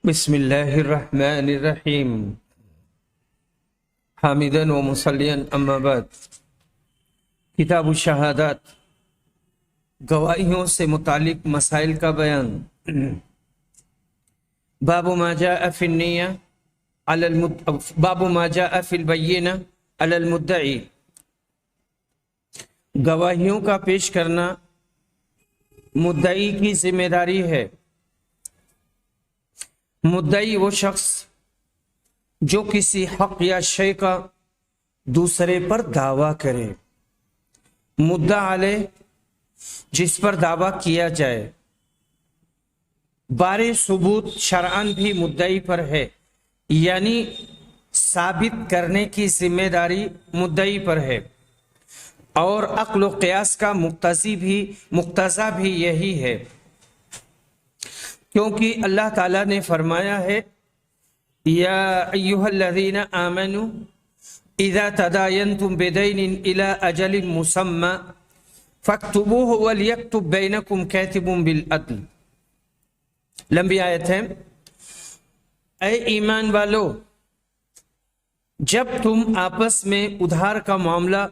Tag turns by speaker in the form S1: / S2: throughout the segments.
S1: بسم اللہ الرحمن الرحیم حامداً و مصلیاً اما بعد۔ کتاب الشہادات، گواہیوں سے متعلق مسائل کا بیان۔ باب ما جاء فی النیہ باب ما جاء فی البینہ علی المدعی، گواہیوں کا پیش کرنا مدعی کی ذمہ داری ہے۔ مدعی وہ شخص جو کسی حق یا شے کا دوسرے پر دعویٰ کرے۔ مدعا علیہ جس پر دعویٰ کیا جائے، بارے ثبوت شرعاً بھی مدعی پر ہے، یعنی ثابت کرنے کی ذمہ داری مدعی پر ہے، اور عقل و قیاس کا مقتضی بھی یہی ہے، کیونکہ اللہ تعالیٰ نے فرمایا ہے یا ایھا الذین آمنوا اذا تداینتم بدین الی اجل مسمی فاکتبوہ ولیکتب بینکم کاتب بالعدل۔ لمبی آیت ہے۔ اے ایمان والو، جب تم آپس میں ادھار کا معاملہ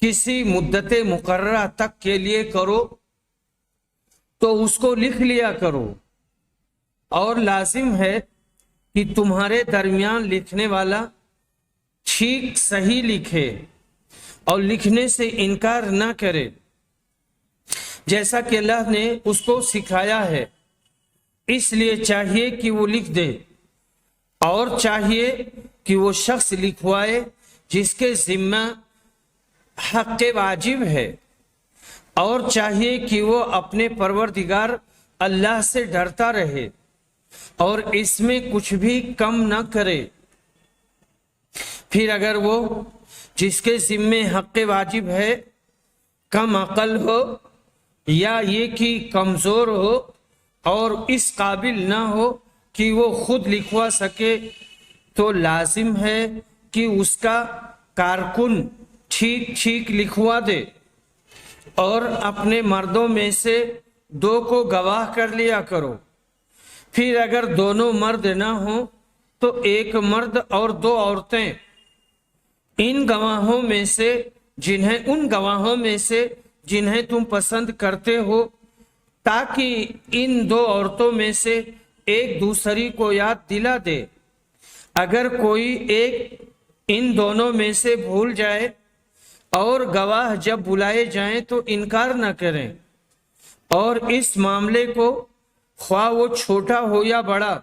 S1: کسی مدت مقررہ تک کے لیے کرو تو اس کو لکھ لیا کرو، اور لازم ہے کہ تمہارے درمیان لکھنے والا ٹھیک صحیح لکھے اور لکھنے سے انکار نہ کرے، جیسا کہ اللہ نے اس کو سکھایا ہے۔ اس لیے چاہیے کہ وہ لکھ دے، اور چاہیے کہ وہ شخص لکھوائے جس کے ذمہ حق واجب ہے، اور چاہیے کہ وہ اپنے پروردگار اللہ سے ڈرتا رہے اور اس میں کچھ بھی کم نہ کرے۔ پھر اگر وہ جس کے ذمے حق واجب ہے کم عقل ہو، یا یہ کہ کمزور ہو اور اس قابل نہ ہو کہ وہ خود لکھوا سکے، تو لازم ہے کہ اس کا کارکن ٹھیک لکھوا دے، اور اپنے مردوں میں سے 2 کو گواہ کر لیا کرو۔ پھر اگر دونوں مرد نہ ہوں تو 1 مرد اور 2 عورتیں، ان گواہوں میں سے جنہیں تم پسند کرتے ہو، تاکہ ان 2 عورتوں میں سے ایک دوسری کو یاد دلا دے۔ اگر کوئی ایک ان دونوں میں سے بھول جائے اور گواہ جب بلائے جائیں تو انکار نہ کریں، اور اس معاملے کو خواہ وہ چھوٹا ہو یا بڑا،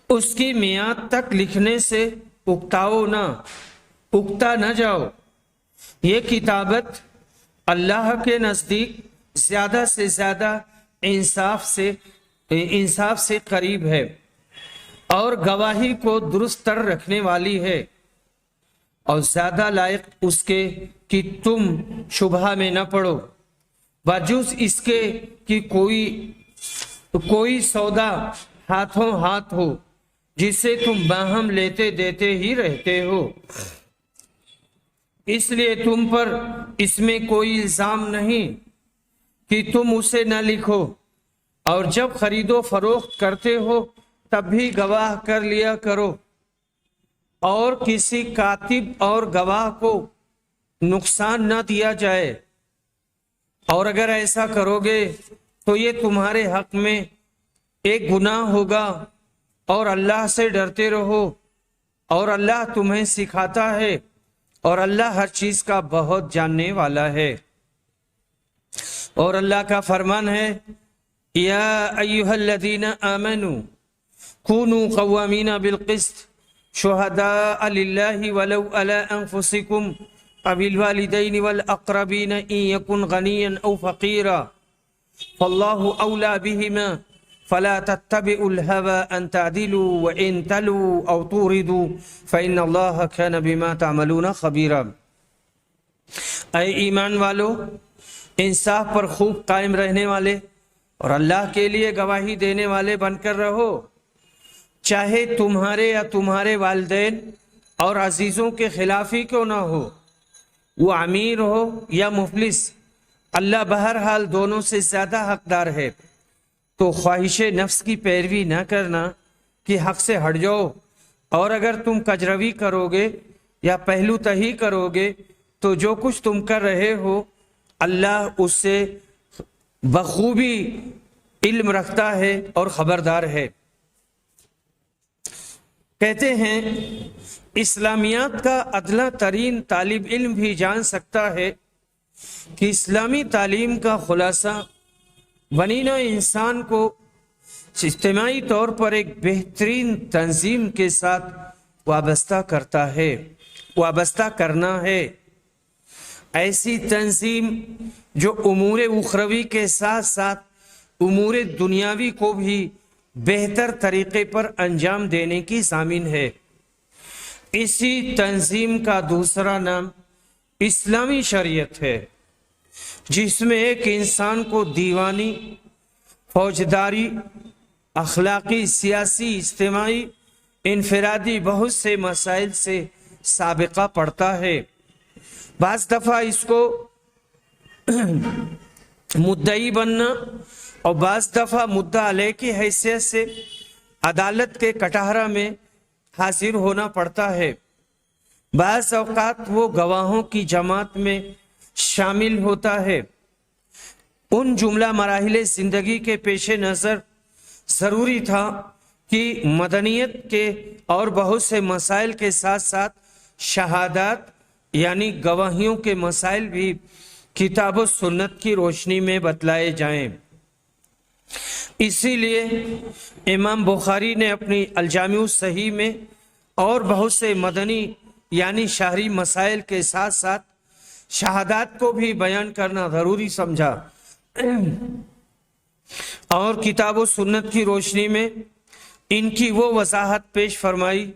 S1: اس کی میعاد تک لکھنے سے اکتا نہ جاؤ۔ یہ کتابت اللہ کے نزدیک زیادہ سے زیادہ انصاف سے قریب ہے، اور گواہی کو درست تر رکھنے والی ہے، اور زیادہ لائق اس کے کہ تم شبہ میں نہ پڑو، بجز اس کے کہ کوئی سودا ہاتھوں ہاتھ ہو جسے تم باہم لیتے دیتے ہی رہتے ہو۔ اس لیے تم پر اس میں کوئی الزام نہیں کہ تم اسے نہ لکھو، اور جب خرید و فروخت کرتے ہو تب بھی گواہ کر لیا کرو، اور کسی کاتب اور گواہ کو نقصان نہ دیا جائے، اور اگر ایسا کرو گے تو یہ تمہارے حق میں ایک گناہ ہوگا، اور اللہ سے ڈرتے رہو، اور اللہ تمہیں سکھاتا ہے، اور اللہ ہر چیز کا بہت جاننے والا ہے۔ اور اللہ کا فرمان ہے یا ایھا الذین آمنوا کونوا قوامین بالقسط شہداء للہ ولو علی انفسکم او الوالدین والاقربین ان یکن غنیا او فقیرا فاللہ اولی بہما فلا تتبعوا الہوى ان تعدلوا وان تلوا او توردوا فإن اللہ کان بما تعملون خبیرا۔ اے ایمان والو، انصاف پر خوب قائم رہنے والے اور اللہ کے لیے گواہی دینے والے بن کر رہو، چاہے تمہارے یا تمہارے والدین اور عزیزوں کے خلاف ہی کیوں نہ ہو، وہ امیر ہو یا مفلس، اللہ بہرحال دونوں سے زیادہ حقدار ہے۔ تو خواہش نفس کی پیروی نہ کرنا کہ حق سے ہٹ جاؤ، اور اگر تم کجروی کرو گے یا پہلو تہی کرو گے تو جو کچھ تم کر رہے ہو اللہ اس سے بخوبی علم رکھتا ہے اور خبردار ہے۔ کہتے ہیں اسلامیات کا ادنیٰ ترین طالب علم بھی جان سکتا ہے کہ اسلامی تعلیم کا خلاصہ بنی نوع انسان کو اجتماعی طور پر ایک بہترین تنظیم کے ساتھ وابستہ کرنا ہے، ایسی تنظیم جو امور اخروی کے ساتھ ساتھ امور دنیاوی کو بھی بہتر طریقے پر انجام دینے کی ضامن ہے۔ اسی تنظیم کا دوسرا نام اسلامی شریعت ہے، جس میں ایک انسان کو دیوانی، فوجداری، اخلاقی، سیاسی، اجتماعی، انفرادی بہت سے مسائل سے سابقہ پڑتا ہے۔ بعض دفعہ اس کو مدعی بننا اور بعض دفعہ مدعا علیہ کی حیثیت سے عدالت کے کٹہرہ میں حاضر ہونا پڑتا ہے۔ بعض اوقات وہ گواہوں کی جماعت میں شامل ہوتا ہے۔ ان جملہ مراحل زندگی کے پیش نظر ضروری تھا کہ مدنیت کے اور بہت سے مسائل کے ساتھ ساتھ شہادات یعنی گواہیوں کے مسائل بھی کتاب و سنت کی روشنی میں بتلائے جائیں۔ اسی لیے امام بخاری نے اپنی الجامع الصحیح میں اور بہت سے مدنی یعنی شہری مسائل کے ساتھ ساتھ شہادات کو بھی بیان کرنا ضروری سمجھا، اور کتاب و سنت کی روشنی میں ان کی وہ وضاحت پیش فرمائی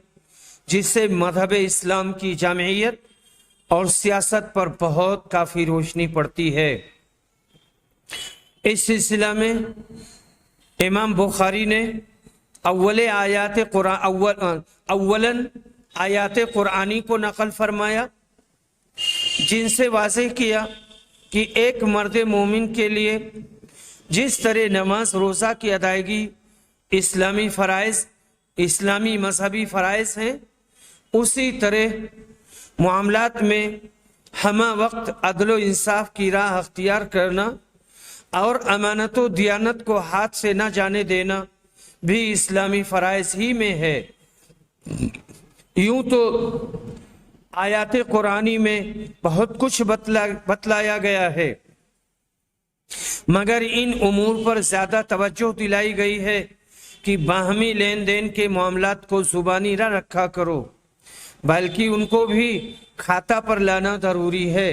S1: جس سے مذہب اسلام کی جامعیت اور سیاست پر بہت کافی روشنی پڑتی ہے۔ اس سلسلہ میں امام بخاری نے اولاً آیات قرآنی کو نقل فرمایا، جن سے واضح کیا کہ ایک مرد مومن کے لیے جس طرح نماز روزہ کی ادائیگی اسلامی فرائض، اسلامی مذہبی فرائض ہیں، اسی طرح معاملات میں ہمہ وقت عدل و انصاف کی راہ اختیار کرنا اور امانت و دیانت کو ہاتھ سے نہ جانے دینا بھی اسلامی فرائض ہی میں ہے۔ یوں تو آیات قرآنی میں بہت کچھ بتلایا گیا ہے، مگر ان امور پر زیادہ توجہ دلائی گئی ہے کہ باہمی لین دین کے معاملات کو زبانی نہ رکھا کرو، بلکہ ان کو بھی کھاتا پر لانا ضروری ہے،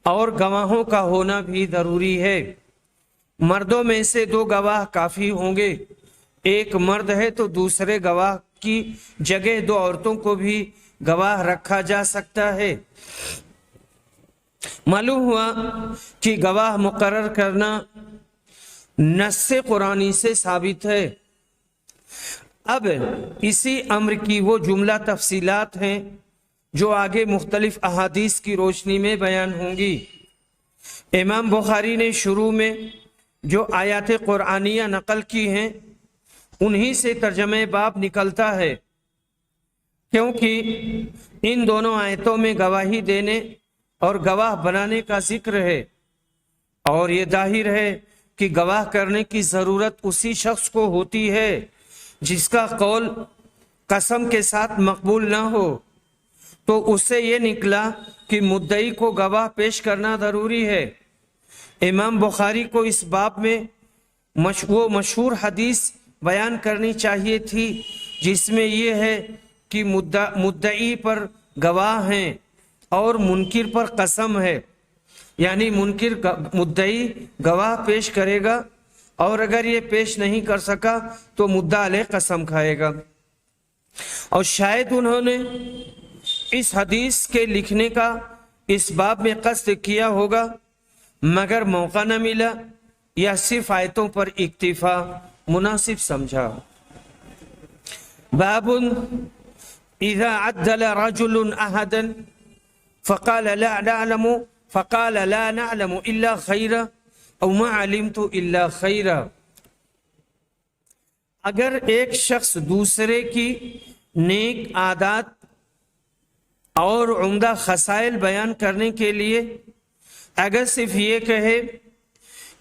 S1: اور گواہوں کا ہونا بھی ضروری ہے۔ مردوں میں سے 2 گواہ کافی ہوں گے، ایک مرد ہے تو دوسرے گواہ کی جگہ 2 عورتوں کو بھی گواہ رکھا جا سکتا ہے۔ معلوم ہوا کہ گواہ مقرر کرنا نص قرآنی سے ثابت ہے۔ اب اسی امر کی وہ جملہ تفصیلات ہیں جو آگے مختلف احادیث کی روشنی میں بیان ہوں گی۔ امام بخاری نے شروع میں جو آیات قرآنیہ نقل کی ہیں انہی سے ترجمہ باب نکلتا ہے، کیونکہ ان دونوں آیتوں میں گواہی دینے اور گواہ بنانے کا ذکر ہے، اور یہ ظاہر ہے کہ گواہ کرنے کی ضرورت اسی شخص کو ہوتی ہے جس کا قول قسم کے ساتھ مقبول نہ ہو۔ تو اس سے یہ نکلا کہ مدعی کو گواہ پیش کرنا ضروری ہے۔ امام بخاری کو اس باب میں وہ مشہور حدیث بیان کرنی چاہیے تھی جس میں یہ ہے کہ مدعی پر گواہ ہیں اور منکر پر قسم ہے، یعنی منکر مدعی گواہ پیش کرے گا اور اگر یہ پیش نہیں کر سکا تو مدعا علیہ قسم کھائے گا۔ اور شاید انہوں نے اس حدیث کے لکھنے کا اس باب میں قصد کیا ہوگا، مگر موقع نہ ملا یا صرف آیتوں پر اکتفا مناسب سمجھا۔ باب اذا عدل رجل احدا فقال لا نعلم الا خيرا او ما علمت الا خيرا اگر ایک شخص دوسرے کی نیک عادات اور عمدہ خصائل بیان کرنے کے لیے اگر صرف یہ کہے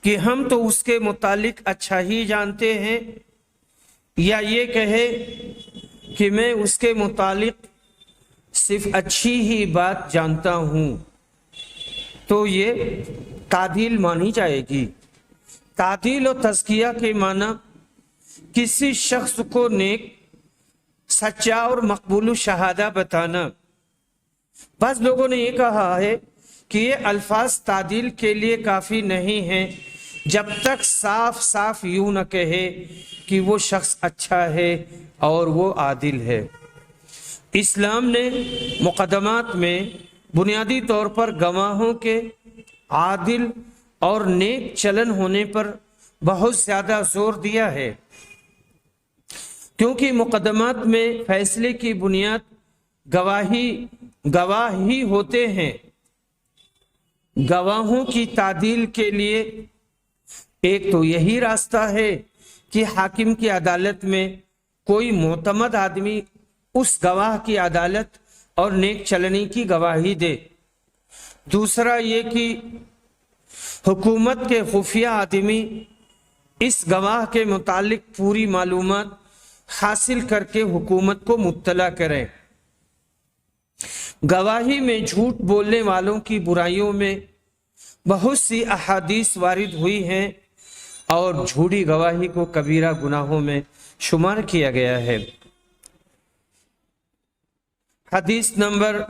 S1: کہ ہم تو اس کے متعلق اچھا ہی جانتے ہیں، یا یہ کہے کہ میں اس کے متعلق صرف اچھی ہی بات جانتا ہوں، تو یہ تعدیل مانی جائے گی۔ تعدیل و تزکیہ کے معنی کسی شخص کو نیک، سچا اور مقبول الشہادہ بتانا۔ بعض لوگوں نے یہ کہا ہے کہ یہ الفاظ تعدیل کے لیے کافی نہیں ہیں جب تک صاف صاف یوں نہ کہے کہ وہ شخص اچھا ہے اور وہ عادل ہے۔ اسلام نے مقدمات میں بنیادی طور پر گواہوں کے عادل اور نیک چلن ہونے پر بہت زیادہ زور دیا ہے، کیونکہ مقدمات میں فیصلے کی بنیاد گواہ ہی ہوتے ہیں۔ گواہوں کی تعدیل کے لیے ایک تو یہی راستہ ہے کہ حاکم کی عدالت میں کوئی معتمد آدمی اس گواہ کی عدالت اور نیک چلنی کی گواہی دے۔ دوسرا یہ کہ حکومت کے خفیہ آدمی اس گواہ کے متعلق پوری معلومات حاصل کر کے حکومت کو مطلع کریں۔ گواہی میں جھوٹ بولنے والوں کی برائیوں میں بہت سی احادیث وارد ہوئی ہیں اور جھوٹی گواہی کو کبیرہ گناہوں میں شمار کیا گیا ہے۔ حدیث نمبر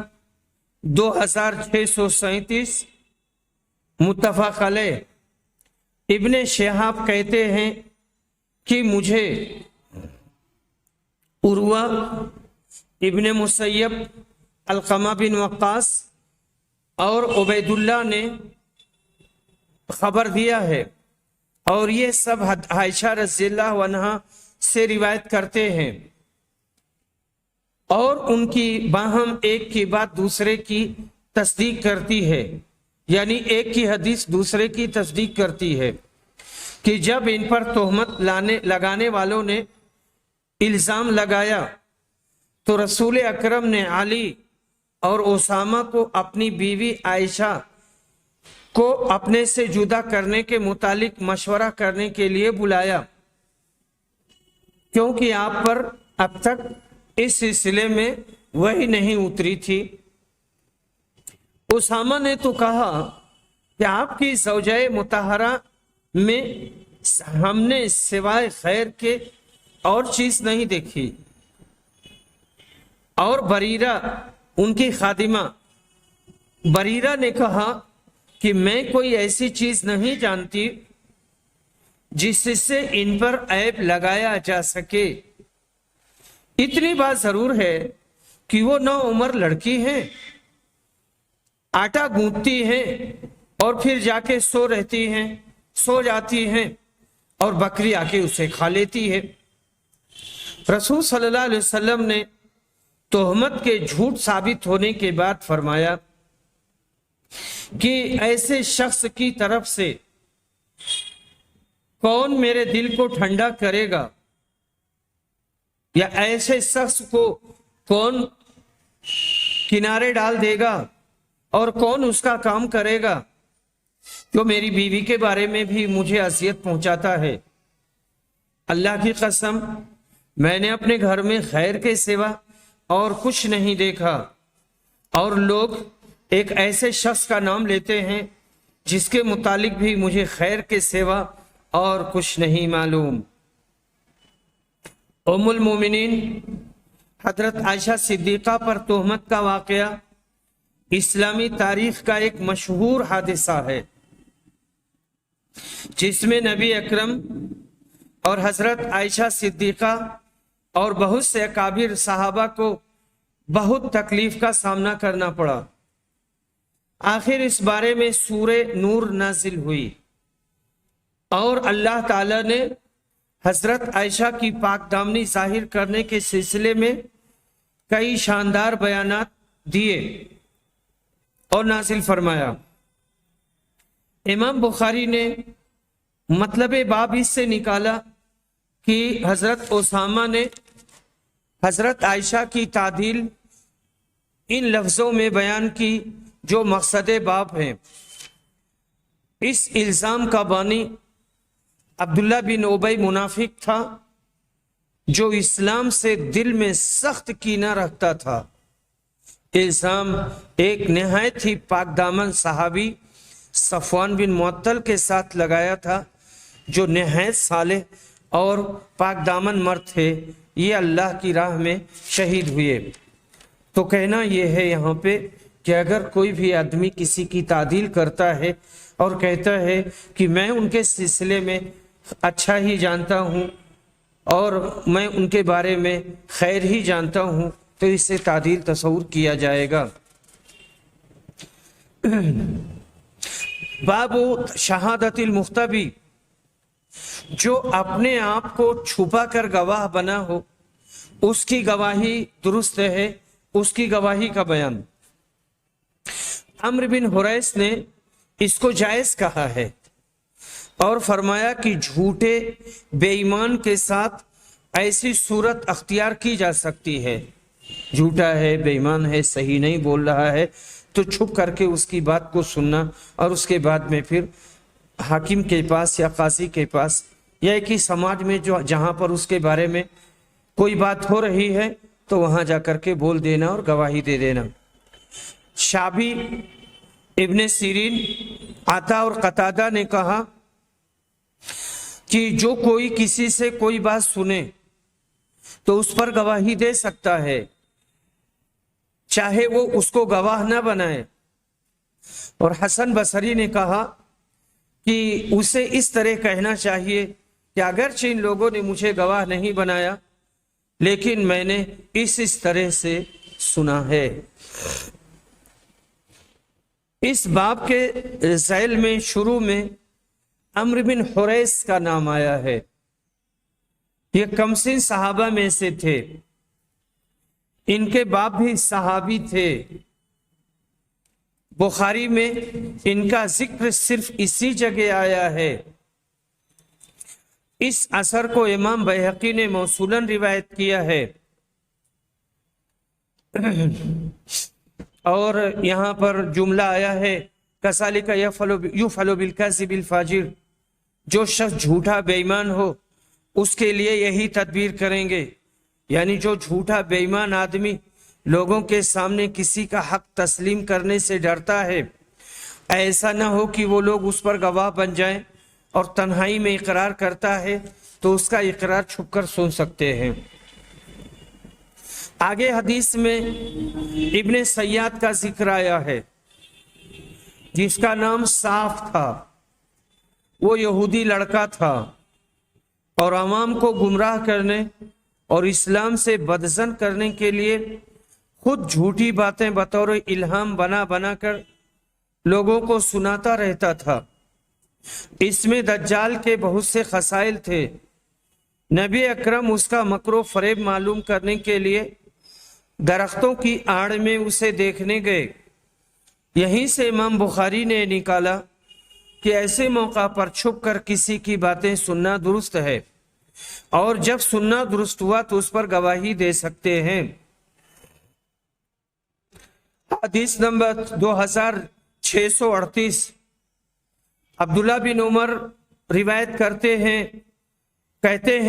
S1: 2637 متفق علیہ۔ ابن شہاب کہتے ہیں کہ مجھے عروہ ابن مسیب، علقمہ بن وقاص اور عبید اللہ نے خبر دیا ہے، اور یہ سب عائشہ رضی اللہ عنہا سے روایت کرتے ہیں، اور ان کی باہم ایک کی بات دوسرے کی تصدیق کرتی ہے، یعنی ایک کی حدیث دوسرے کی تصدیق کرتی ہے، کہ جب ان پر تہمت لگانے والوں نے الزام لگایا تو رسول اکرم نے علی اور اسامہ کو اپنی بیوی عائشہ کو اپنے سے جدا کرنے کے متعلق مشورہ کرنے کے لیے بلایا، کیونکہ آپ پر اب تک اس سلسلے میں وحی نہیں اتری تھی۔ اسامہ نے تو کہا کہ آپ کی زوجہ مطہرہ میں ہم نے سوائے خیر کے اور چیز نہیں دیکھی، اور بریرہ ان کی خادمہ بریرہ نے کہا کہ میں کوئی ایسی چیز نہیں جانتی جس سے ان پر عیب لگایا جا سکے۔ اتنی بات ضرور ہے کہ وہ نو عمر لڑکی ہیں، آٹا گوندتی ہیں اور پھر جا کے سو جاتی ہیں اور بکری آ کے اسے کھا لیتی ہے۔ رسول صلی اللہ علیہ وسلم نے تہمت کے جھوٹ ثابت ہونے کے بعد فرمایا کہ ایسے شخص کی طرف سے کون میرے دل کو ٹھنڈا کرے گا، یا ایسے شخص کو کون کنارے ڈال دے گا اور کون اس کا کام کرے گا جو میری بیوی کے بارے میں بھی مجھے اذیت پہنچاتا ہے۔ اللہ کی قسم، میں نے اپنے گھر میں خیر کے سوا اور کچھ نہیں دیکھا، اور لوگ ایک ایسے شخص کا نام لیتے ہیں جس کے متعلق بھی مجھے خیر کے سوا اور کچھ نہیں معلوم۔ ام المومنین حضرت عائشہ صدیقہ پر تہمت کا واقعہ اسلامی تاریخ کا ایک مشہور حادثہ ہے، جس میں نبی اکرم اور حضرت عائشہ صدیقہ اور بہت سے اکابر صحابہ کو بہت تکلیف کا سامنا کرنا پڑا۔ آخر اس بارے میں سورہ نور نازل ہوئی، اور اللہ تعالی نے حضرت عائشہ کی پاک دامنی ظاہر کرنے کے سلسلے میں کئی شاندار بیانات دیے اور نازل فرمایا۔ امام بخاری نے مطلب باب اس سے نکالا کہ حضرت اسامہ نے حضرت عائشہ کی تعدیل ان لفظوں میں بیان کی جو مقصد باب ہیں۔ اس الزام کا بانی عبداللہ بن ابی منافق تھا، جو اسلام سے دل میں سخت کینہ رکھتا تھا۔ الزام ایک نہایت ہی پاک دامن صحابی صفوان بن معطل کے ساتھ لگایا تھا، جو نہایت صالح اور پاک دامن مرد تھے، یہ اللہ کی راہ میں شہید ہوئے۔ تو کہنا یہ ہے یہاں پہ کہ اگر کوئی بھی آدمی کسی کی تعدیل کرتا ہے اور کہتا ہے کہ میں ان کے سلسلے میں اچھا ہی جانتا ہوں اور میں ان کے بارے میں خیر ہی جانتا ہوں، تو اس سے تعدیل تصور کیا جائے گا۔ باب شہادت المختبی، جو اپنے آپ کو چھپا کر گواہ بنا ہو اس کی گواہی درست ہے، اس کی گواہی کا بیان۔ عمرو بن حریث نے اس کو جائز کہا ہے اور فرمایا کہ جھوٹے بے ایمان کے ساتھ ایسی صورت اختیار کی جا سکتی ہے، جھوٹا ہے، بے ایمان ہے، صحیح نہیں بول رہا ہے، تو چھپ کر کے اس کی بات کو سننا اور اس کے بعد میں پھر حاکم کے پاس یا قاضی کے پاس یا ایک ہی سماج میں جہاں پر اس کے بارے میں کوئی بات ہو رہی ہے تو وہاں جا کر کے بول دینا اور گواہی دے دینا۔ شعبی، ابن سیرین، عطا اور قتادہ نے کہا کہ جو کوئی کسی سے کوئی بات سنے تو اس پر گواہی دے سکتا ہے، چاہے وہ اس کو گواہ نہ بنائے۔ اور حسن بصری نے کہا کہ اسے اس طرح کہنا چاہیے کہ اگرچہ ان لوگوں نے مجھے گواہ نہیں بنایا لیکن میں نے اس طرح سے سنا ہے۔ اس باب کے ذیل میں شروع میں عمرو بن حریث کا نام آیا ہے۔ یہ کمسن صحابہ میں سے تھے، ان کے باپ بھی صحابی تھے۔ بخاری میں ان کا ذکر صرف اسی جگہ آیا ہے۔ اس اثر کو امام بیہقی نے موصولاً روایت کیا ہے، اور یہاں پر جملہ آیا ہے کذالک یفعل بالکاذب الفاجر، جو شخص جھوٹا بے ایمان ہو اس کے لیے یہی تدبیر کریں گے، یعنی جو جھوٹا بے ایمان آدمی لوگوں کے سامنے کسی کا حق تسلیم کرنے سے ڈرتا ہے، ایسا نہ ہو کہ وہ لوگ اس پر گواہ بن جائیں اور تنہائی میں اقرار کرتا ہے تو اس کا اقرار چھپ کر سن سکتے ہیں۔ آگے حدیث میں ابن سیاد کا ذکر آیا ہے، جس کا نام صاف تھا۔ وہ یہودی لڑکا تھا اور عوام کو گمراہ کرنے اور اسلام سے بدظن کرنے کے لیے خود جھوٹی باتیں بطور الہام بنا بنا کر لوگوں کو سناتا رہتا تھا۔ اس میں دجال کے بہت سے خصائل تھے۔ نبی اکرم اس کا مکر و فریب معلوم کرنے کے لیے درختوں کی آڑ میں اسے دیکھنے گئے۔ یہیں سے امام بخاری نے نکالا کہ ایسے موقع پر چھپ کر کسی کی باتیں سننا درست ہے، اور جب سننا درست ہوا تو اس پر گواہی دے سکتے ہیں۔ حدیث نمبر 2638، عبداللہ بن عمر روایت کرتے ہیں، کہتے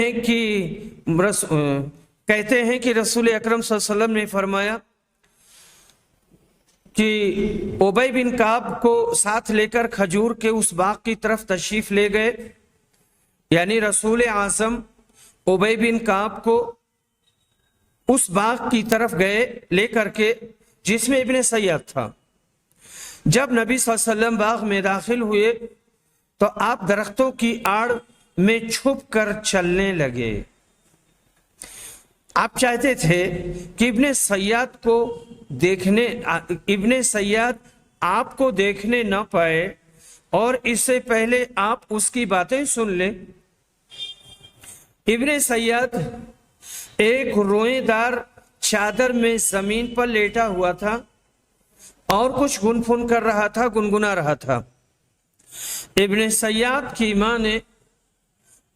S1: ہیں کہ رسول اکرم صلی اللہ علیہ وسلم نے فرمایا کہ ابی بن کعب کو ساتھ لے کر کھجور کے اس باغ کی طرف تشریف لے گئے، یعنی رسول اعظم ابی بن کعب کو اس باغ کی طرف گئے لے کر کے جس میں ابن سیاد تھا۔ جب نبی صلی اللہ علیہ وسلم باغ میں داخل ہوئے تو آپ درختوں کی آڑ میں چھپ کر چلنے لگے۔ آپ چاہتے تھے کہ ابن سیاد آپ کو دیکھنے نہ پائے اور اس سے پہلے آپ اس کی باتیں سن لیں۔ ابن سیاد ایک روئیں دار چادر میں زمین پر لیٹا ہوا تھا اور کچھ گنفن کر رہا تھا، گنگنا رہا تھا۔ ابن سیاد کی ماں نے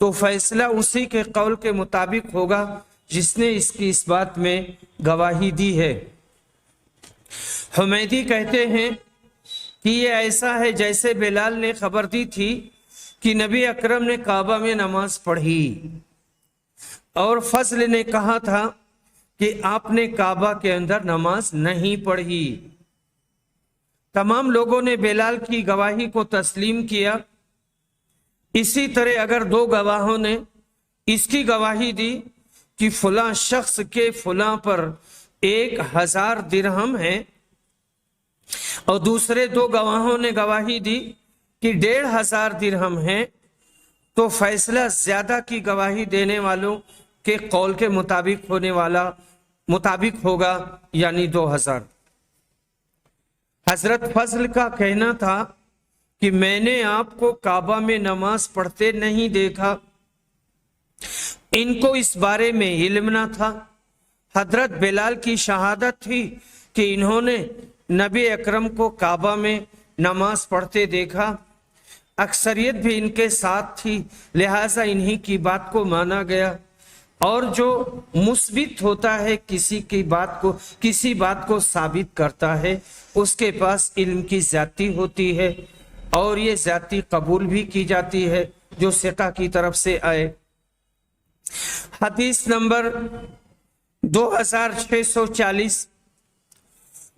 S1: تو فیصلہ اسی کے قول کے مطابق ہوگا جس نے اس کی اس بات میں گواہی دی ہے۔ حمیدی کہتے ہیں کہ یہ ایسا ہے جیسے بلال نے خبر دی تھی کہ نبی اکرم نے کعبہ میں نماز پڑھی، اور فضل نے کہا تھا کہ آپ نے کعبہ کے اندر نماز نہیں پڑھی۔ تمام لوگوں نے بلال کی گواہی کو تسلیم کیا۔ اسی طرح اگر دو گواہوں نے اس کی گواہی دی کہ فلاں شخص کے فلاں پر 1000 درہم ہے، اور دوسرے دو گواہوں نے گواہی دی کہ 1500 درہم ہے، تو فیصلہ زیادہ کی گواہی دینے والوں کے قول کے مطابق ہوگا، یعنی 2000۔ حضرت فضل کا کہنا تھا کہ میں نے آپ کو کعبہ میں نماز پڑھتے نہیں دیکھا، ان کو اس بارے میں علم نہ تھا۔ حضرت بلال کی شہادت تھی کہ انہوں نے نبی اکرم کو کعبہ میں نماز پڑھتے دیکھا، اکثریت بھی ان کے ساتھ تھی، لہٰذا انہی کی بات کو مانا گیا۔ اور جو مثبت ہوتا ہے کسی بات کو ثابت کرتا ہے، اس کے پاس علم کی زیادتی ہوتی ہے، اور یہ زیادتی قبول بھی کی جاتی ہے جو ثقہ کی طرف سے آئے۔ حدیث نمبر 2640،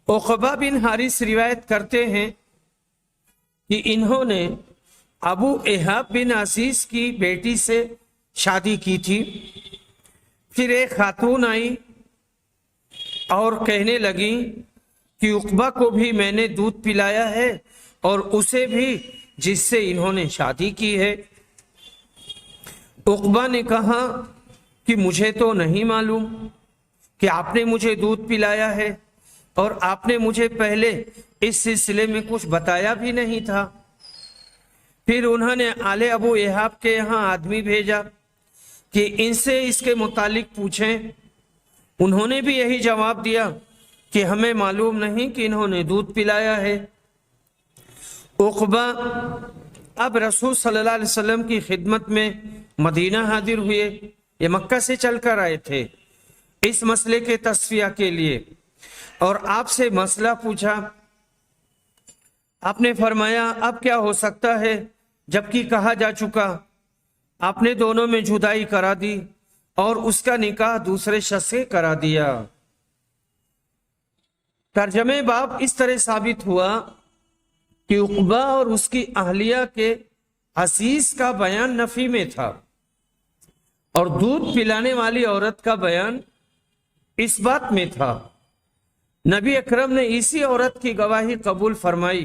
S1: عقبہ بن حارث روایت کرتے ہیں کہ انہوں نے ابو ایہاب بن عزیز کی بیٹی سے شادی کی تھی۔ پھر ایک خاتون آئی اور کہنے لگی کہ عقبہ کو بھی میں نے دودھ پلایا ہے اور اسے بھی جس سے انہوں نے شادی کی ہے۔ عقبہ نے کہا کہ مجھے تو نہیں معلوم کہ آپ نے مجھے دودھ پلایا ہے، اور آپ نے مجھے پہلے اس سلسلے میں کچھ بتایا بھی نہیں تھا۔ پھر انہوں نے آل ابو ایہاب کے یہاں آدمی بھیجا کہ ان سے اس کے متعلق پوچھیں۔ انہوں نے بھی یہی جواب دیا کہ ہمیں معلوم نہیں کہ انہوں نے دودھ پلایا ہے۔ عقبہ اب رسول صلی اللہ علیہ وسلم کی خدمت میں مدینہ حاضر ہوئے، یہ مکہ سے چل کر آئے تھے اس مسئلے کے تصفیہ کے لیے، اور آپ سے مسئلہ پوچھا۔ آپ نے فرمایا اب کیا ہو سکتا ہے جبکہ کہا جا چکا، آپ نے دونوں میں جدائی کرا دی اور اس کا نکاح دوسرے شخص سے کرا دیا۔ ترجمہ باب اس طرح ثابت ہوا کہ عقبہ اور اس کی اہلیہ کے عزیز کا بیان نفی میں تھا، اور دودھ پلانے والی عورت کا بیان اس بات میں تھا۔ نبی اکرم نے اسی عورت کی گواہی قبول فرمائی۔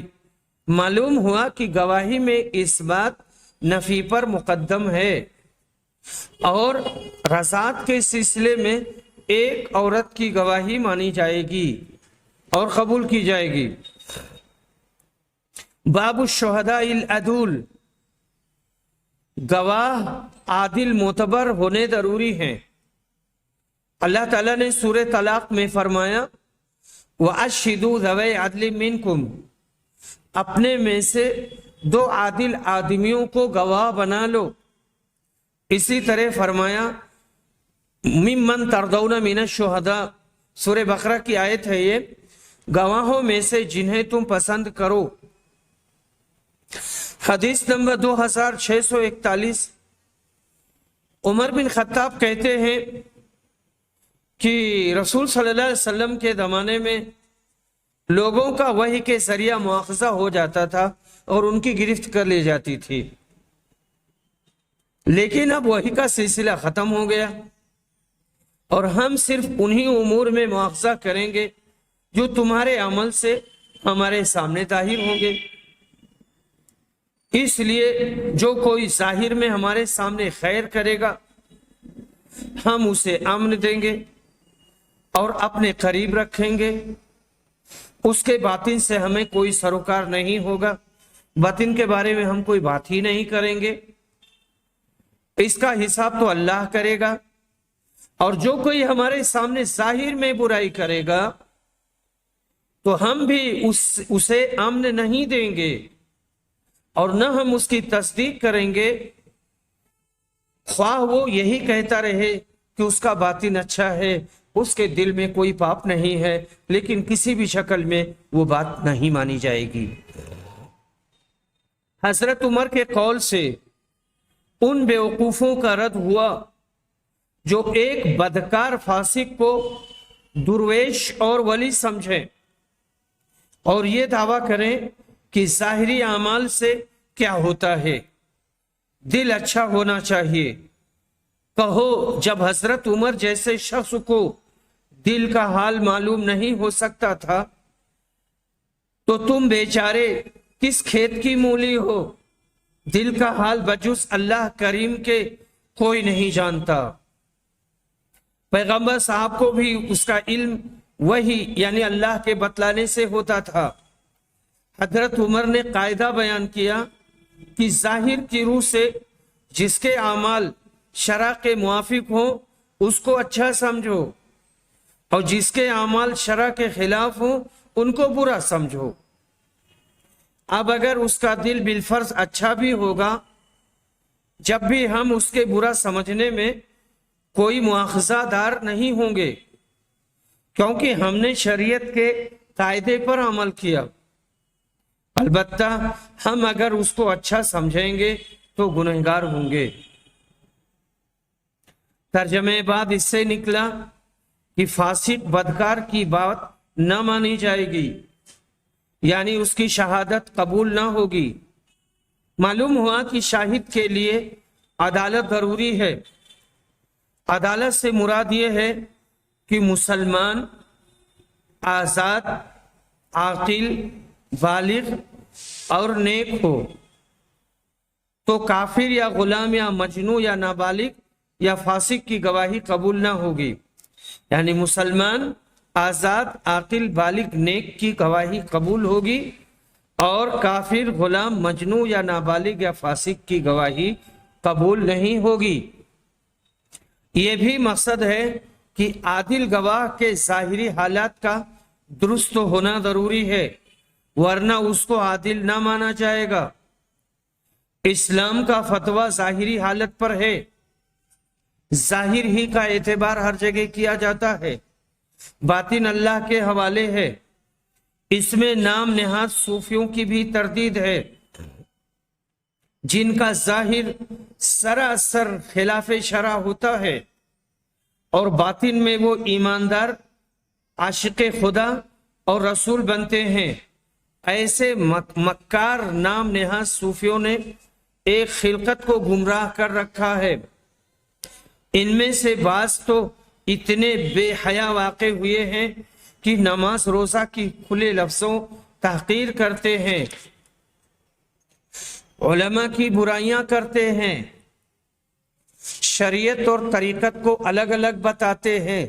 S1: معلوم ہوا کہ گواہی میں اس بات نفی پر مقدم ہے، اور رضاعت کے سلسلے میں ایک عورت کی گواہی مانی جائے گی اور قبول کی جائے گی۔ باب الشہداء العدول، گواہ عادل معتبر ہونے ضروری ہیں۔ اللہ تعالیٰ نے سورہ طلاق میں فرمایا وَأَشْهِدُوا ذَوَيْ عَدْلٍ مِّنْكُمْ، اپنے میں سے 2 عادل آدمیوں کو گواہ بنا لو۔ اسی طرح فرمایا ممن ترضون من الشہداء، سورہ بقرہ کی آیت ہے یہ، گواہوں میں سے جنہیں تم پسند کرو۔ حدیث نمبر 2641، عمر بن خطاب کہتے ہیں کہ رسول صلی اللہ علیہ وسلم کے زمانے میں لوگوں کا وحی کے ذریعہ مواخذہ ہو جاتا تھا اور ان کی گرفت کر لی جاتی تھی، لیکن اب وحی کا سلسلہ ختم ہو گیا، اور ہم صرف انہی امور میں مواخذہ کریں گے جو تمہارے عمل سے ہمارے سامنے ظاہر ہوں گے۔ اس لیے جو کوئی ظاہر میں ہمارے سامنے خیر کرے گا ہم اسے امن دیں گے اور اپنے قریب رکھیں گے، اس کے باطن سے ہمیں کوئی سروکار نہیں ہوگا، باطن کے بارے میں ہم کوئی بات ہی نہیں کریں گے، اس کا حساب تو اللہ کرے گا۔ اور جو کوئی ہمارے سامنے ظاہر میں برائی کرے گا تو ہم بھی اسے امن نہیں دیں گے، اور نہ ہم اس کی تصدیق کریں گے خواہ وہ یہی کہتا رہے کہ اس کا باطن اچھا ہے، اس کے دل میں کوئی پاپ نہیں ہے، لیکن کسی بھی شکل میں وہ بات نہیں مانی جائے گی۔ حضرت عمر کے قول سے ان بیوقوفوں کا رد ہوا جو ایک بدکار فاسق کو درویش اور ولی سمجھیں اور یہ دعویٰ کریں کہ ظاہری اعمال سے کیا ہوتا ہے، دل اچھا ہونا چاہیے۔ کہو جب حضرت عمر جیسے شخص کو دل کا حال معلوم نہیں ہو سکتا تھا تو تم بیچارے کس کھیت کی مولی ہو؟ دل کا حال بجز اللہ کریم کے کوئی نہیں جانتا۔ پیغمبر صاحب کو بھی اس کا علم وہی یعنی اللہ کے بتلانے سے ہوتا تھا۔ حضرت عمر نے قاعدہ بیان کیا کہ ظاہر کی روح سے جس کے اعمال شرع کے موافق ہوں اس کو اچھا سمجھو، اور جس کے اعمال شرع کے خلاف ہوں ان کو برا سمجھو۔ اب اگر اس کا دل بالفرض اچھا بھی ہوگا، جب بھی ہم اس کے برا سمجھنے میں کوئی مواخذہ دار نہیں ہوں گے، کیونکہ ہم نے شریعت کے قاعدے پر عمل کیا۔ البتہ ہم اگر اس کو اچھا سمجھیں گے تو گنہگار ہوں گے۔ ترجمے بعد اس سے نکلا کہ فاسق بدکار کی بات نہ مانی جائے گی، یعنی اس کی شہادت قبول نہ ہوگی۔ معلوم ہوا کہ شاہد کے لیے عدالت ضروری ہے۔ عدالت سے مراد یہ ہے کہ مسلمان، آزاد، عاقل، بالغ اور نیک ہو، تو کافر یا غلام یا مجنون یا نابالغ یا فاسق کی گواہی قبول نہ ہوگی۔ یعنی مسلمان، آزاد، عاقل، بالغ، نیک کی گواہی قبول ہوگی، اور کافر، غلام، مجنون یا نابالغ یا فاسق کی گواہی قبول نہیں ہوگی۔ یہ بھی مقصد ہے کہ عادل گواہ کے ظاہری حالات کا درست ہونا ضروری ہے، ورنہ اس کو عادل نہ مانا جائے گا۔ اسلام کا فتویٰ ظاہری حالت پر ہے، ظاہر ہی کا اعتبار ہر جگہ کیا جاتا ہے، باطن اللہ کے حوالے ہے۔ اس میں نام نہاد صوفیوں کی بھی تردید ہے، جن کا ظاہر سراسر خلاف شرع ہوتا ہے اور باطن میں وہ ایماندار، عاشق خدا اور رسول بنتے ہیں۔ ایسے مکار نام نہاد صوفیوں نے ایک خلقت کو گمراہ کر رکھا ہے۔ ان میں سے بعض تو اتنے بے حیا واقع ہوئے ہیں کہ نماز روزہ کی کھلے لفظوں تحقیر کرتے ہیں، علماء کی برائیاں کرتے ہیں، شریعت اور طریقت کو الگ الگ بتاتے ہیں۔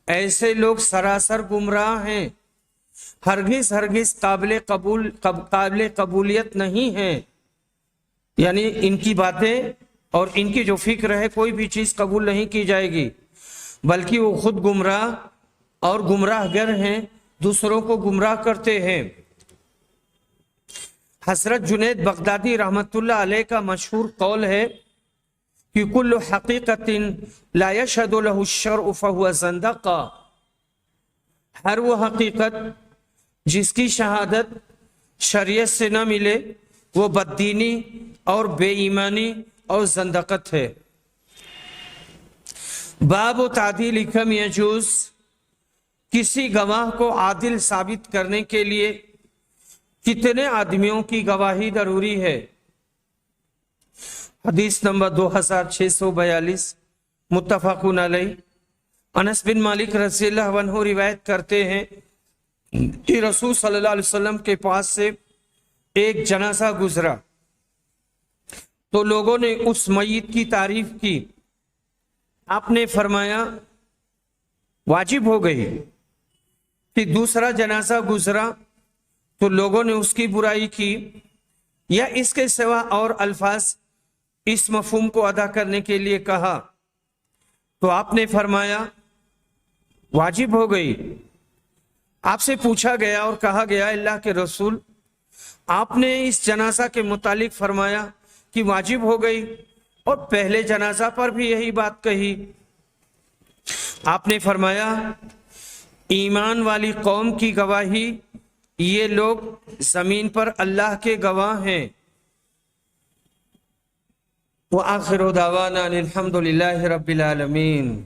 S1: ایسے لوگ سراسر گمراہ ہیں، ہرگز قابل قبولیت نہیں ہیں۔ یعنی ان کی باتیں اور ان کی جو فکر ہے کوئی بھی چیز قبول نہیں کی جائے گی، بلکہ وہ خود گمراہ اور گمراہ گر ہیں، دوسروں کو گمراہ کرتے ہیں۔ حضرت جنید بغدادی رحمت اللہ علیہ کا مشہور قول ہے کہ کل حقیقت لا یشہد لہ الشرع فہو زندقہ، ہر وہ حقیقت جس کی شہادت شریعت سے نہ ملے وہ بددینی اور بے ایمانی اور زندقت ہے۔ باب تعدیل کم یجوز، کسی گواہ کو عادل ثابت کرنے کے لیے کتنے آدمیوں کی گواہی ضروری ہے؟ حدیث نمبر 2642 متفقون علیہ۔ انس بن مالک رضی اللہ عنہ روایت کرتے ہیں کہ رسول صلی اللہ علیہ وسلم کے پاس سے ایک جنازہ گزرا تو لوگوں نے اس میت کی تعریف کی۔ آپ نے فرمایا واجب ہو گئی۔ کہ دوسرا جنازہ گزرا تو لوگوں نے اس کی برائی کی، یا اس کے سوا اور الفاظ اس مفہوم کو ادا کرنے کے لیے کہا، تو آپ نے فرمایا واجب ہو گئی۔ آپ سے پوچھا گیا اور کہا گیا اللہ کے رسول، آپ نے اس جنازہ کے متعلق فرمایا کہ واجب ہو گئی، اور پہلے جنازہ پر بھی یہی بات کہی. آپ نے فرمایا ایمان والی قوم کی گواہی، یہ لوگ زمین پر اللہ کے گواہ ہیں. وآخر دعوانا الحمد للہ رب العالمین.